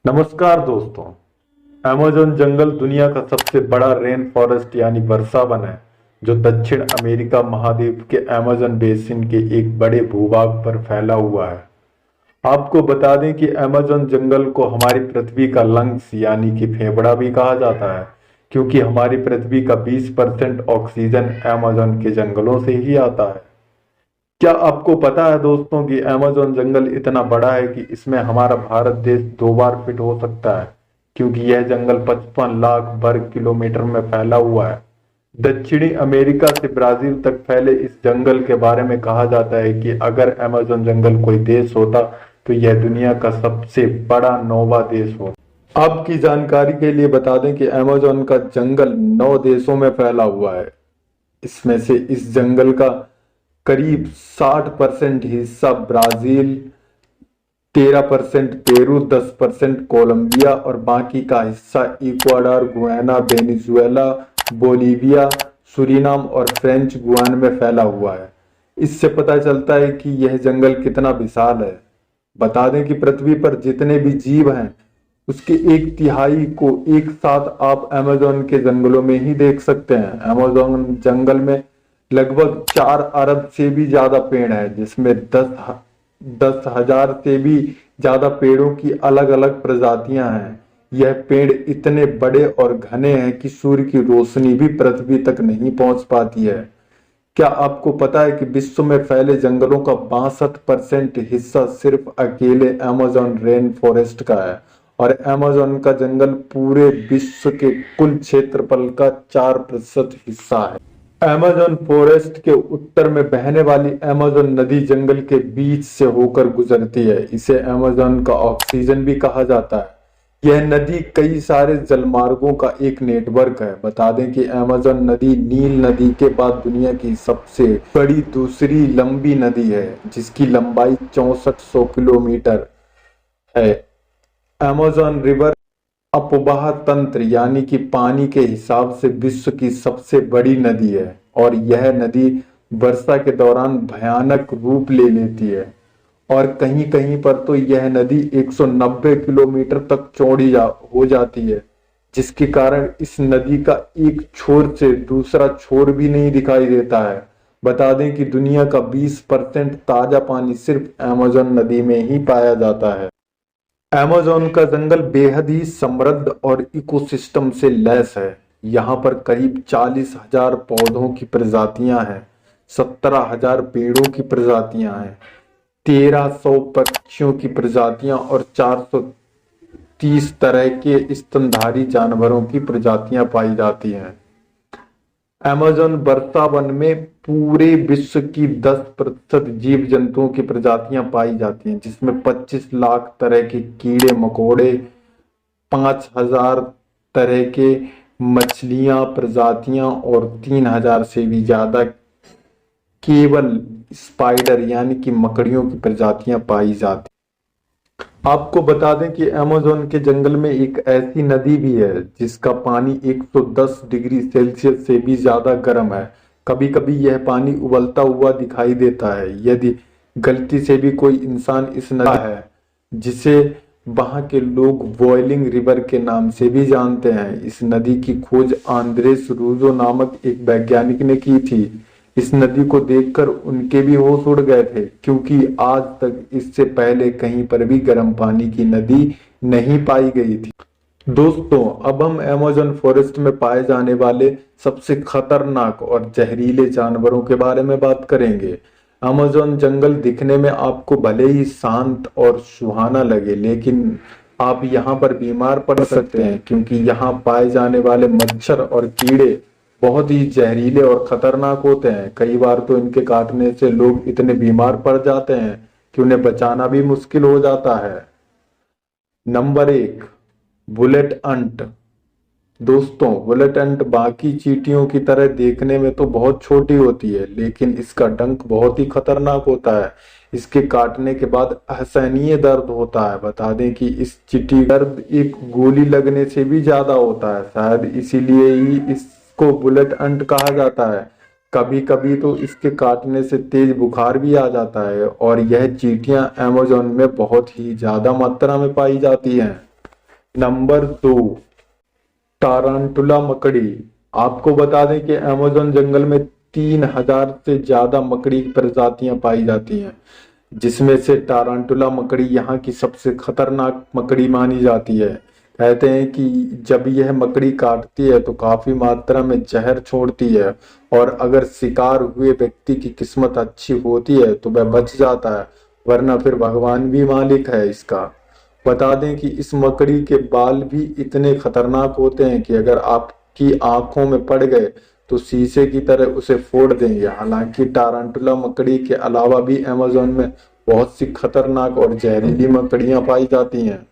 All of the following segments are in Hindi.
नमस्कार दोस्तों। अमेज़न जंगल दुनिया का सबसे बड़ा रेन फॉरेस्ट यानी वर्षा वन है, जो दक्षिण अमेरिका महाद्वीप के अमेज़न बेसिन के एक बड़े भूभाग पर फैला हुआ है। आपको बता दें कि अमेज़न जंगल को हमारी पृथ्वी का लंग्स यानी कि फेफड़ा भी कहा जाता है, क्योंकि हमारी पृथ्वी का 20% ऑक्सीजन अमेज़न के जंगलों से ही आता है। क्या आपको पता है दोस्तों कि अमेज़न जंगल इतना बड़ा है कि इसमें हमारा भारत देश 2 बार फिट हो सकता है, क्योंकि यह जंगल 55 लाख वर्ग किलोमीटर में फैला हुआ है। दक्षिणी अमेरिका से ब्राजील तक फैले इस जंगल के बारे में कहा जाता है कि अगर अमेज़न जंगल कोई देश होता तो यह दुनिया का सबसे बड़ा 9वां देश होता। आपकी जानकारी के लिए बता दें कि अमेज़न का जंगल 9 देशों में फैला हुआ है। इसमें से इस जंगल का करीब 60% हिस्सा ब्राजील, 13% पेरू, 10% कोलंबिया और बाकी का हिस्सा Ecuador, Guyana, Venezuela, Bolivia, Suriname और फ्रेंच गुयाना में फैला हुआ है। इससे पता चलता है कि यह जंगल कितना विशाल है। बता दें कि पृथ्वी पर जितने भी जीव हैं उसके 1/3 को एक साथ आप अमेज़न के जंगलों में ही देख सकते हैं। अमेज़न जंगल में लगभग 4 अरब से भी ज्यादा पेड़ हैं, जिसमें 10,000 से भी ज्यादा पेड़ों की अलग अलग प्रजातियां हैं। यह पेड़ इतने बड़े और घने हैं कि सूर्य की रोशनी भी पृथ्वी तक नहीं पहुंच पाती है। क्या आपको पता है कि विश्व में फैले जंगलों का 62% हिस्सा सिर्फ अकेले अमेज़न रेन फॉरेस्ट का है, और अमेज़न का जंगल पूरे विश्व के कुल क्षेत्रफल का 4% हिस्सा है। अमेज़न फॉरेस्ट के उत्तर में बहने वाली अमेज़न नदी जंगल के बीच से होकर गुजरती है। इसे अमेज़न का ऑक्सीजन भी कहा जाता है। यह नदी कई सारे जलमार्गों का एक नेटवर्क है। बता दें कि अमेज़न नदी नील नदी के बाद दुनिया की सबसे बड़ी दूसरी लंबी नदी है, जिसकी लंबाई 6400 किलोमीटर है। अमेज़न रिवर अपवाह तंत्र यानी कि पानी के हिसाब से विश्व की सबसे बड़ी नदी है, और यह नदी वर्षा के दौरान भयानक रूप ले लेती है, और कहीं कहीं पर तो यह नदी 190 किलोमीटर तक चौड़ी हो जाती है, जिसके कारण इस नदी का एक छोर से दूसरा छोर भी नहीं दिखाई देता है। बता दें कि दुनिया का 20% ताजा पानी सिर्फ अमेज़न नदी में ही पाया जाता है। अमेज़न का जंगल बेहद ही समृद्ध और इकोसिस्टम से लैस है। यहाँ पर करीब 40,000 पौधों की प्रजातियां हैं, 17,000 पेड़ों की प्रजातियां हैं, 1,300 पक्षियों की प्रजातियां और 430 तरह के स्तनधारी जानवरों की प्रजातियां पाई जाती हैं। अमेज़न वर्षा वन में पूरे विश्व की 10% जीव जंतुओं की प्रजातियां पाई जाती हैं, जिसमें 25 लाख तरह के कीड़े मकोड़े, 5,000 तरह के मछलियां प्रजातियां और 3,000 से भी ज्यादा केवल स्पाइडर यानी कि मकड़ियों की प्रजातियां पाई जाती। आपको बता दें कि अमेज़न के जंगल में एक ऐसी नदी भी है जिसका पानी 110 डिग्री सेल्सियस से भी ज्यादा गर्म है। कभी कभी यह पानी उबलता हुआ दिखाई देता है यदि गलती से भी कोई इंसान इस नदी है, जिसे वहां के लोग बॉइलिंग रिवर के नाम से भी जानते हैं। इस नदी की खोज आंद्रेस रूजो नामक एक वैज्ञानिक ने की थी। इस नदी को देखकर उनके भी होश उड़ गए थे, क्योंकि आज तक इससे पहले कहीं पर भी गर्म पानी की नदी नहीं पाई गई थी। दोस्तों, अब हम अमेज़न फॉरेस्ट में पाए जाने वाले सबसे खतरनाक और जहरीले जानवरों के बारे में बात करेंगे। अमेज़न जंगल दिखने में आपको भले ही शांत और सुहाना लगे, लेकिन आप यहाँ पर बीमार पड़ सकते हैं, क्योंकि यहाँ पाए जाने वाले मच्छर और कीड़े बहुत ही जहरीले और खतरनाक होते हैं। कई बार तो इनके काटने से लोग इतने बीमार पड़ जाते हैं कि उन्हें बचाना भी मुश्किल हो जाता है। Number 1, bullet ant. दोस्तों, बुलेट अंट बाकी चींटियों की तरह देखने में तो बहुत छोटी होती है, लेकिन इसका डंक बहुत ही खतरनाक होता है। इसके काटने के बाद असहनीय दर्द होता है। बता दें कि इस चींटी दर्द एक गोली लगने से भी ज्यादा होता है। शायद इसीलिए ही इसको बुलेट अंट कहा जाता है। कभी कभी तो इसके काटने से तेज बुखार भी आ जाता है, और यह चींटियां अमेज़न में बहुत ही ज्यादा मात्रा में पाई जाती हैं। नंबर 2, टारंटुला मकड़ी। आपको बता दें कि अमेज़न जंगल में 3000 से ज्यादा मकड़ी की प्रजातियां पाई जाती हैं, जिसमें से टारंटुला मकड़ी यहाँ की सबसे खतरनाक मकड़ी मानी जाती है। कहते हैं कि जब यह मकड़ी काटती है तो काफी मात्रा में जहर छोड़ती है, और अगर शिकार हुए व्यक्ति की किस्मत अच्छी होती है तो वह बच जाता है, वरना फिर भगवान भी मालिक है इसका। बता दें कि इस मकड़ी के बाल भी इतने खतरनाक होते हैं कि अगर आपकी आंखों में पड़ गए तो शीशे की तरह उसे फोड़ देंगे। हालांकि टारंटुला मकड़ी के अलावा भी अमेज़न में बहुत सी खतरनाक और जहरीली मकड़ियां पाई जाती हैं।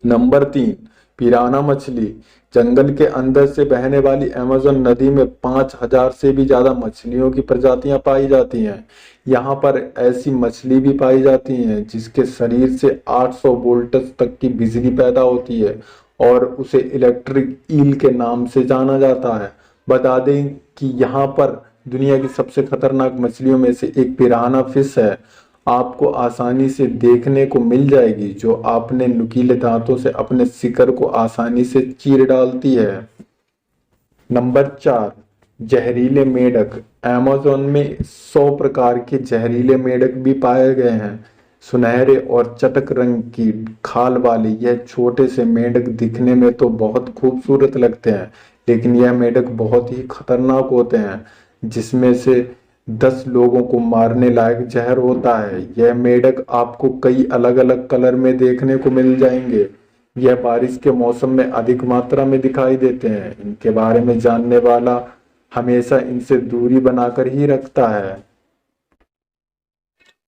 नंबर 3, पिराना मछली। जंगल के अंदर से बहने वाली अमेज़न नदी में 5000 से भी ज्यादा मछलियों की प्रजातियां पाई जाती हैं। यहाँ पर ऐसी मछली भी पाई जाती हैं जिसके शरीर से 800 वोल्ट तक की बिजली पैदा होती है, और उसे इलेक्ट्रिक ईल के नाम से जाना जाता है। बता दें कि यहाँ पर दुनिया की सबसे खतरनाक मछलियों में से एक पिराना फिश है, आपको आसानी से देखने को मिल जाएगी, जो अपने नुकीले दांतों से अपने शिकार को आसानी से चीर डालती है। नंबर 4, जहरीले मेढक। अमेज़न में 100 प्रकार के जहरीले मेढक भी पाए गए हैं। सुनहरे और चटक रंग की खाल वाले यह छोटे से मेढक दिखने में तो बहुत खूबसूरत लगते हैं, लेकिन यह मेढक बहुत ही खतरनाक होते हैं, जिसमें से 10 लोगों को मारने लायक जहर होता है। यह मेढक आपको कई अलग अलग कलर में देखने को मिल जाएंगे। यह बारिश के मौसम में अधिक मात्रा में दिखाई देते हैं। इनके बारे में जानने वाला हमेशा इनसे दूरी बनाकर ही रखता है।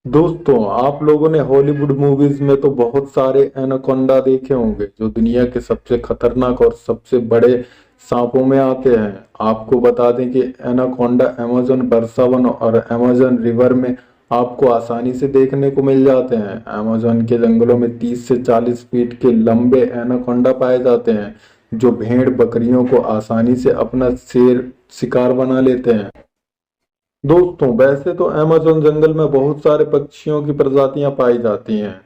दोस्तों, आप लोगों ने हॉलीवुड मूवीज में तो बहुत सारे एनाकोंडा देखे होंगे, जो दुनिया के सबसे खतरनाक और सबसे बड़े सांपों में आते हैं। आपको बता दें कि एनाकोंडा अमेज़न वर्षावन और अमेज़न रिवर में आपको आसानी से देखने को मिल जाते हैं। अमेज़न के जंगलों में 30 से 40 फीट के लंबे एनाकोंडा पाए जाते हैं, जो भेड़ बकरियों को आसानी से अपना शेर शिकार बना लेते हैं। दोस्तों, वैसे तो अमेज़न जंगल में बहुत सारे पक्षियों की प्रजातियां पाई जाती हैं,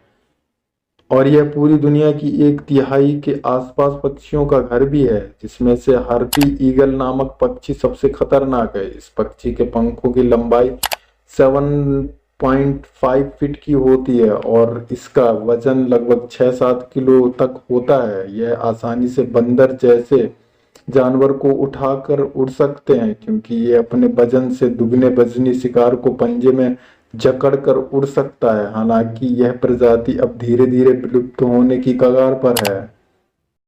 और यह पूरी दुनिया की 1/3 के आसपास पक्षियों का घर भी है, जिसमें से हार्पी ईगल नामक पक्षी सबसे खतरनाक है। इस पक्षी के पंखों की लंबाई 7.5 फीट की होती है, और इसका वजन लगभग 6-7 किलो तक होता है। यह आसानी से बंदर जैसे जानवर को उठाकर उड़ सकते हैं, क्योंकि ये अपने वजन से दुगने वजनी शिकार को पंजे में जकड़ कर उड़ सकता है। हालांकि यह प्रजाति अब धीरे धीरे विलुप्त होने की कगार पर है।